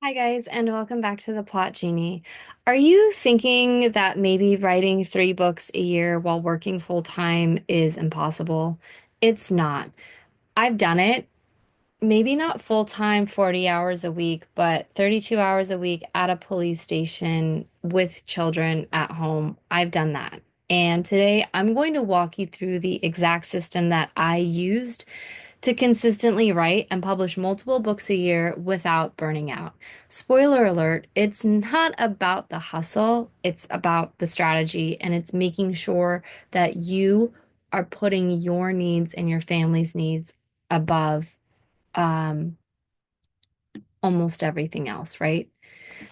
Hi, guys, and welcome back to the Plot Genie. Are you thinking that maybe writing 3 books a year while working full time is impossible? It's not. I've done it, maybe not full time, 40 hours a week, but 32 hours a week at a police station with children at home. I've done that. And today I'm going to walk you through the exact system that I used to consistently write and publish multiple books a year without burning out. Spoiler alert, it's not about the hustle, it's about the strategy, and it's making sure that you are putting your needs and your family's needs above um, almost everything else, right?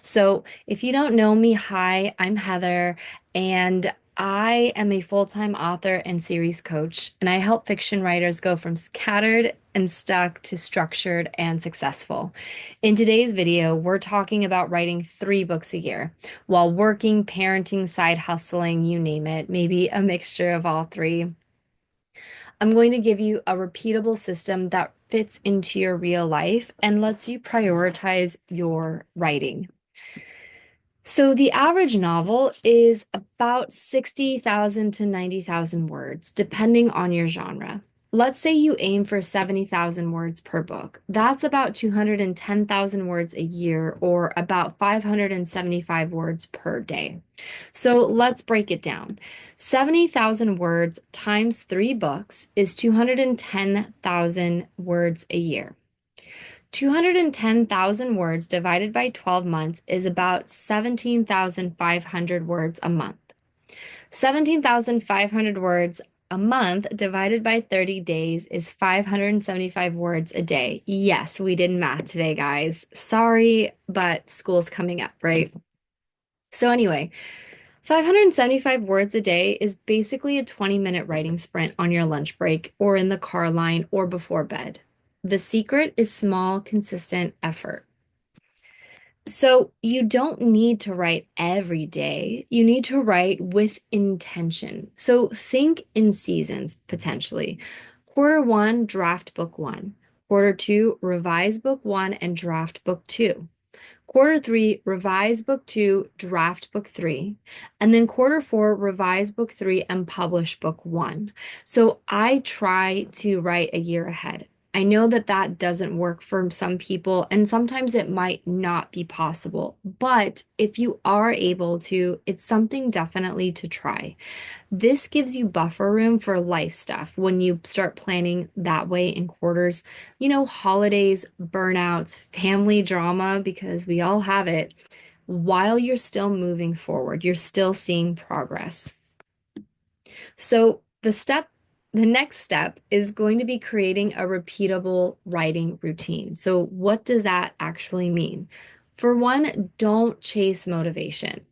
So, if you don't know me, hi, I'm Heather, and I am a full-time author and series coach, and I help fiction writers go from scattered and stuck to structured and successful. In today's video, we're talking about writing 3 books a year while working, parenting, side hustling, you name it, maybe a mixture of all three. I'm going to give you a repeatable system that fits into your real life and lets you prioritize your writing. So the average novel is about 60,000 to 90,000 words, depending on your genre. Let's say you aim for 70,000 words per book. That's about 210,000 words a year, or about 575 words per day. So let's break it down. 70,000 words times 3 books is 210,000 words a year. 210,000 words divided by 12 months is about 17,500 words a month. 17,500 words a month divided by 30 days is 575 words a day. Yes, we did math today, guys. Sorry, but school's coming up, right? So, anyway, 575 words a day is basically a 20-minute writing sprint on your lunch break or in the car line or before bed. The secret is small, consistent effort. So you don't need to write every day. You need to write with intention. So think in seasons potentially. Quarter 1, draft book 1. Quarter 2, revise book 1 and draft book 2. Quarter 3, revise book 2, draft book 3. And then Quarter 4, revise book 3 and publish book 1. So I try to write a year ahead. I know that that doesn't work for some people, and sometimes it might not be possible. But if you are able to, it's something definitely to try. This gives you buffer room for life stuff when you start planning that way in quarters. Holidays, burnouts, family drama, because we all have it, while you're still moving forward, you're still seeing progress. So the next step is going to be creating a repeatable writing routine. So what does that actually mean? For one, don't chase motivation.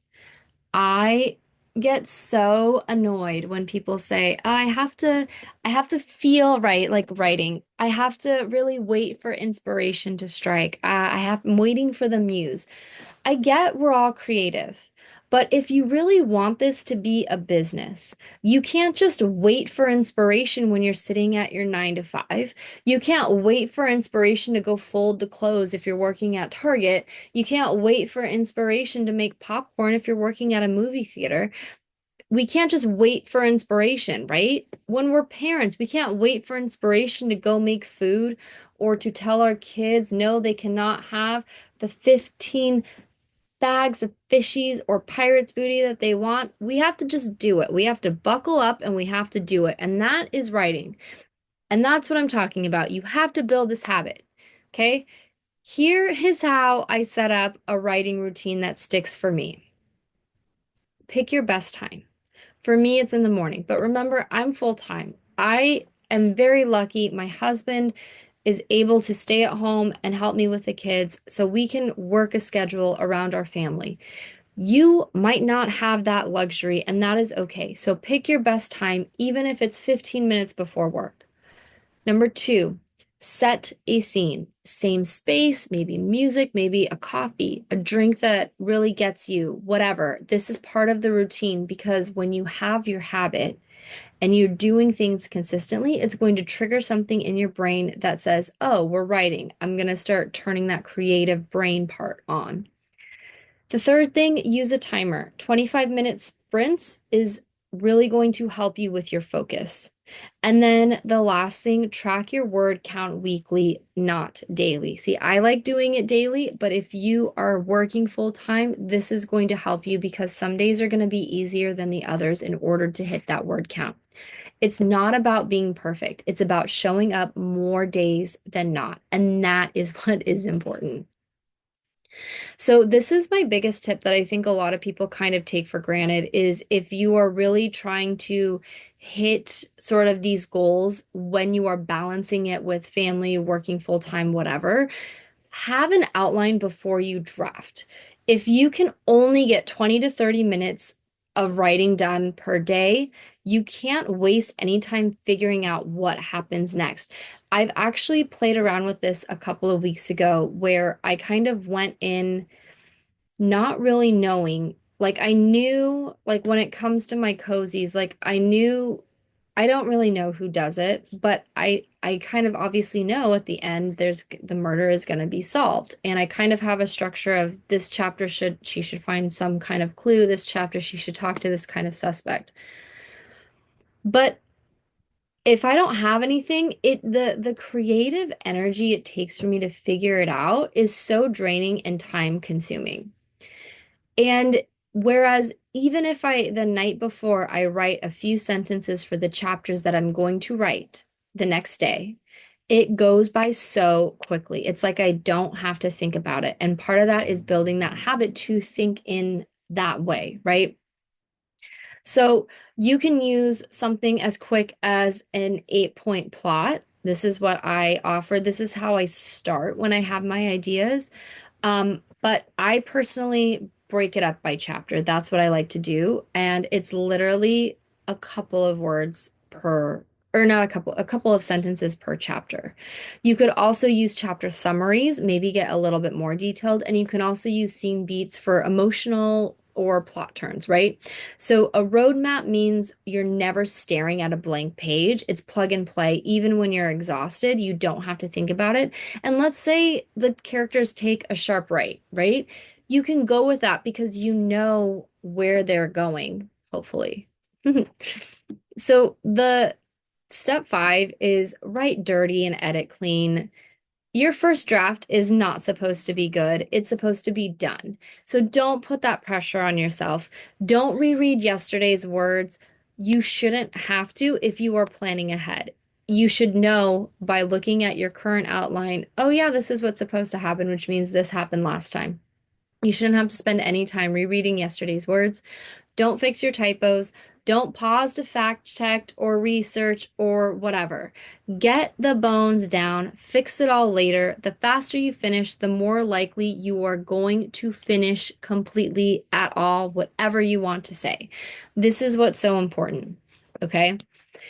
I get so annoyed when people say, "Oh, I have to feel right like writing. I have to really wait for inspiration to strike. I'm waiting for the muse." I get we're all creative, but if you really want this to be a business, you can't just wait for inspiration when you're sitting at your 9 to 5. You can't wait for inspiration to go fold the clothes if you're working at Target. You can't wait for inspiration to make popcorn if you're working at a movie theater. We can't just wait for inspiration, right? When we're parents, we can't wait for inspiration to go make food or to tell our kids no, they cannot have the 15 bags of fishies or pirate's booty that they want. We have to just do it. We have to buckle up and we have to do it. And that is writing. And that's what I'm talking about. You have to build this habit. Okay. Here is how I set up a writing routine that sticks for me. Pick your best time. For me, it's in the morning. But remember, I'm full time. I am very lucky. My husband is able to stay at home and help me with the kids so we can work a schedule around our family. You might not have that luxury, and that is okay. So pick your best time, even if it's 15 minutes before work. Number 2, set a scene. same space, maybe music, maybe a coffee, a drink that really gets you, whatever. This is part of the routine because when you have your habit and you're doing things consistently, it's going to trigger something in your brain that says, oh, we're writing. I'm going to start turning that creative brain part on. The third thing, use a timer. 25-minute sprints is really going to help you with your focus. And then the last thing, track your word count weekly, not daily. See, I like doing it daily, but if you are working full time, this is going to help you because some days are going to be easier than the others in order to hit that word count. It's not about being perfect. It's about showing up more days than not. And that is what is important. So this is my biggest tip that I think a lot of people kind of take for granted is if you are really trying to hit sort of these goals when you are balancing it with family, working full time, whatever, have an outline before you draft. If you can only get 20 to 30 minutes of writing done per day, you can't waste any time figuring out what happens next. I've actually played around with this a couple of weeks ago where I kind of went in not really knowing. Like I knew, like when it comes to my cozies, like I knew I don't really know who does it, but I kind of obviously know at the end there's the murder is going to be solved. And I kind of have a structure of this chapter she should find some kind of clue, this chapter she should talk to this kind of suspect. But if I don't have anything, the creative energy it takes for me to figure it out is so draining and time consuming. And whereas even if the night before I write a few sentences for the chapters that I'm going to write the next day, it goes by so quickly. It's like I don't have to think about it. And part of that is building that habit to think in that way, right? So you can use something as quick as an 8 point plot. This is what I offer. This is how I start when I have my ideas. But I personally break it up by chapter. That's what I like to do. And it's literally a couple of words per, or not a couple of sentences per chapter. You could also use chapter summaries, maybe get a little bit more detailed. And you can also use scene beats for emotional or plot turns, right? So a roadmap means you're never staring at a blank page. It's plug and play. Even when you're exhausted, you don't have to think about it. And let's say the characters take a sharp right, right? You can go with that because you know where they're going, hopefully. So the step 5 is write dirty and edit clean. Your first draft is not supposed to be good. It's supposed to be done. So don't put that pressure on yourself. Don't reread yesterday's words. You shouldn't have to if you are planning ahead. You should know by looking at your current outline, oh, yeah, this is what's supposed to happen, which means this happened last time. You shouldn't have to spend any time rereading yesterday's words. Don't fix your typos. Don't pause to fact check or research or whatever. Get the bones down, fix it all later. The faster you finish, the more likely you are going to finish completely at all, whatever you want to say. This is what's so important. Okay.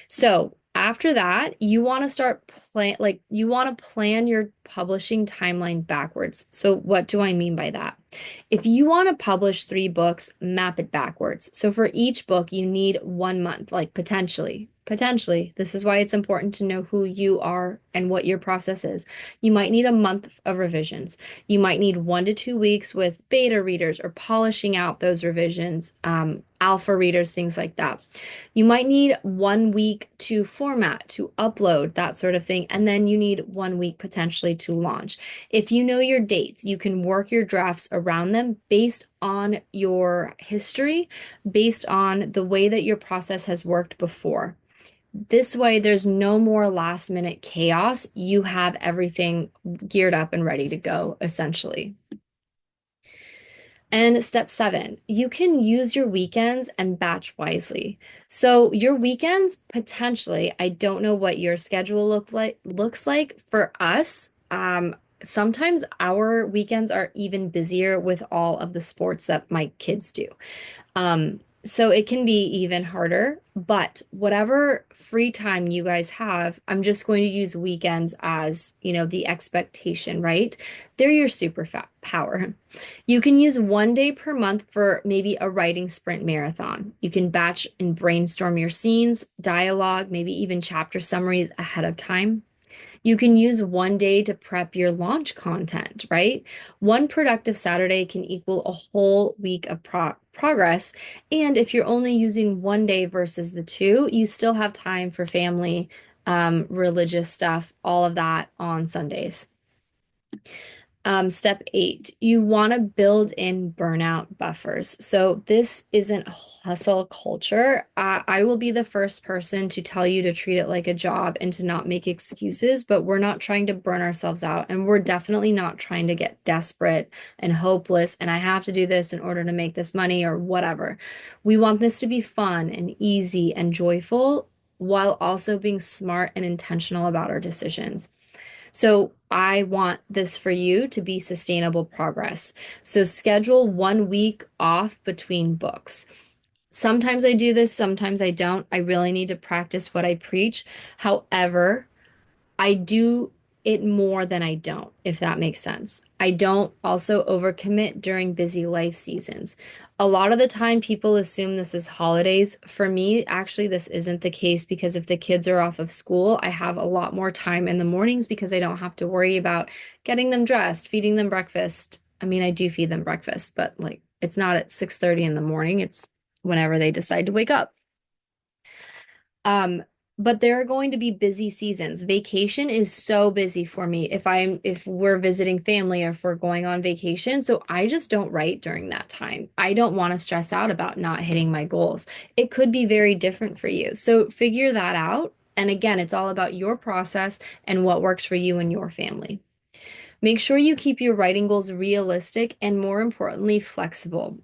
So after that, you want to start you want to plan your publishing timeline backwards. So what do I mean by that? If you want to publish 3 books, map it backwards. So for each book, you need 1 month, like potentially. Potentially, this is why it's important to know who you are and what your process is. You might need a month of revisions. You might need 1 to 2 weeks with beta readers or polishing out those revisions, alpha readers, things like that. You might need 1 week to format, to upload, that sort of thing. And then you need 1 week potentially to launch. If you know your dates, you can work your drafts around them based on your history, based on the way that your process has worked before. This way, there's no more last minute chaos. You have everything geared up and ready to go, essentially. And step 7, you can use your weekends and batch wisely. So your weekends, potentially, I don't know what your schedule looks like for us. Sometimes our weekends are even busier with all of the sports that my kids do. Um, So it can be even harder, but whatever free time you guys have, I'm just going to use weekends as, the expectation, right? They're your power. You can use 1 day per month for maybe a writing sprint marathon. You can batch and brainstorm your scenes, dialogue, maybe even chapter summaries ahead of time. You can use 1 day to prep your launch content, right? One productive Saturday can equal a whole week of progress. And if you're only using 1 day versus the two, you still have time for family, religious stuff, all of that on Sundays. Step 8, you want to build in burnout buffers. So this isn't hustle culture. I will be the first person to tell you to treat it like a job and to not make excuses, but we're not trying to burn ourselves out. And we're definitely not trying to get desperate and hopeless. And I have to do this in order to make this money or whatever. We want this to be fun and easy and joyful while also being smart and intentional about our decisions. So I want this for you to be sustainable progress. So schedule 1 week off between books. Sometimes I do this, sometimes I don't. I really need to practice what I preach. However, I do it more than I don't, if that makes sense. I don't also overcommit during busy life seasons. A lot of the time, people assume this is holidays. For me, actually, this isn't the case because if the kids are off of school, I have a lot more time in the mornings because I don't have to worry about getting them dressed, feeding them breakfast. I mean, I do feed them breakfast, but like it's not at 6:30 in the morning. It's whenever they decide to wake up. Um, but there are going to be busy seasons. Vacation is so busy for me if we're visiting family or if we're going on vacation. So I just don't write during that time. I don't want to stress out about not hitting my goals. It could be very different for you. So figure that out. And again, it's all about your process and what works for you and your family. Make sure you keep your writing goals realistic and more importantly, flexible.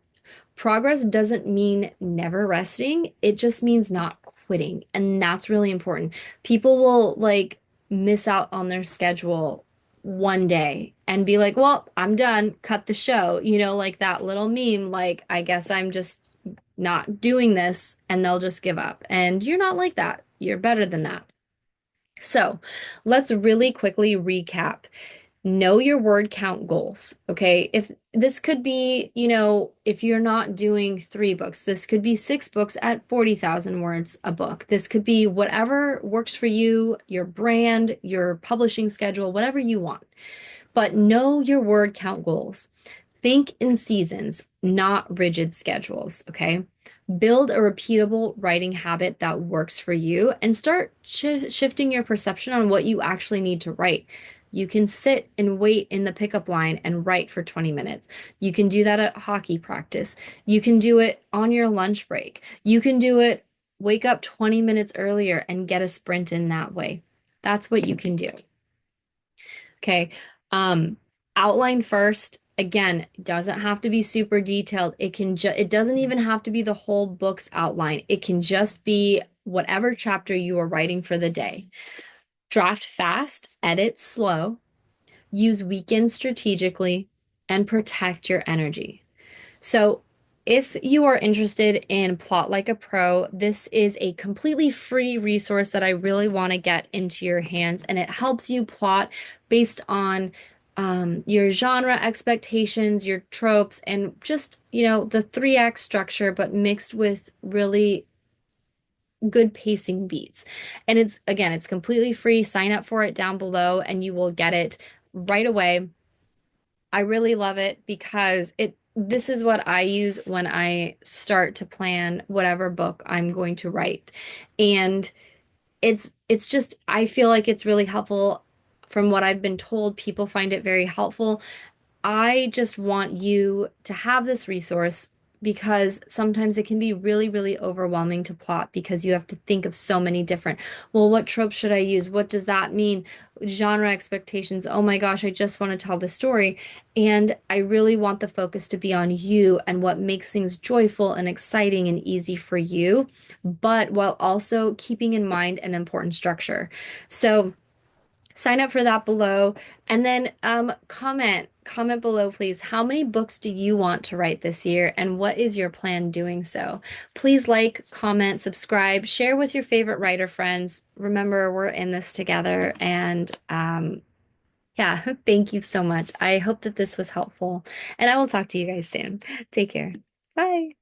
Progress doesn't mean never resting, it just means not quitting. And that's really important. People will like miss out on their schedule 1 day and be like, well, I'm done, cut the show. Like that little meme, like, I guess I'm just not doing this, and they'll just give up. And you're not like that. You're better than that. So let's really quickly recap. Know your word count goals. Okay. If this could be, if you're not doing 3 books, this could be 6 books at 40,000 words a book. This could be whatever works for you, your brand, your publishing schedule, whatever you want. But know your word count goals. Think in seasons, not rigid schedules. Okay. Build a repeatable writing habit that works for you and start shifting your perception on what you actually need to write. You can sit and wait in the pickup line and write for 20 minutes. You can do that at hockey practice. You can do it on your lunch break. You can do it, wake up 20 minutes earlier and get a sprint in that way. That's what you can do. Okay. Um, Outline first. Again, it doesn't have to be super detailed. It doesn't even have to be the whole book's outline. It can just be whatever chapter you are writing for the day. Draft fast, edit slow, use weekends strategically, and protect your energy. So, if you are interested in Plot Like a Pro, this is a completely free resource that I really want to get into your hands, and it helps you plot based on your genre expectations, your tropes, and just, the 3 act structure, but mixed with really good pacing beats. And it's completely free. Sign up for it down below, and you will get it right away. I really love it because this is what I use when I start to plan whatever book I'm going to write. And it's just I feel like it's really helpful. From what I've been told, people find it very helpful. I just want you to have this resource because sometimes it can be really, really overwhelming to plot because you have to think of so many different, well, what tropes should I use? What does that mean? Genre expectations. Oh my gosh, I just want to tell the story. And I really want the focus to be on you and what makes things joyful and exciting and easy for you, but while also keeping in mind an important structure. So, Sign up for that below. And then comment below, please. How many books do you want to write this year, and what is your plan doing so? Please like, comment, subscribe, share with your favorite writer friends. Remember, we're in this together. And yeah, thank you so much. I hope that this was helpful, and I will talk to you guys soon. Take care. Bye.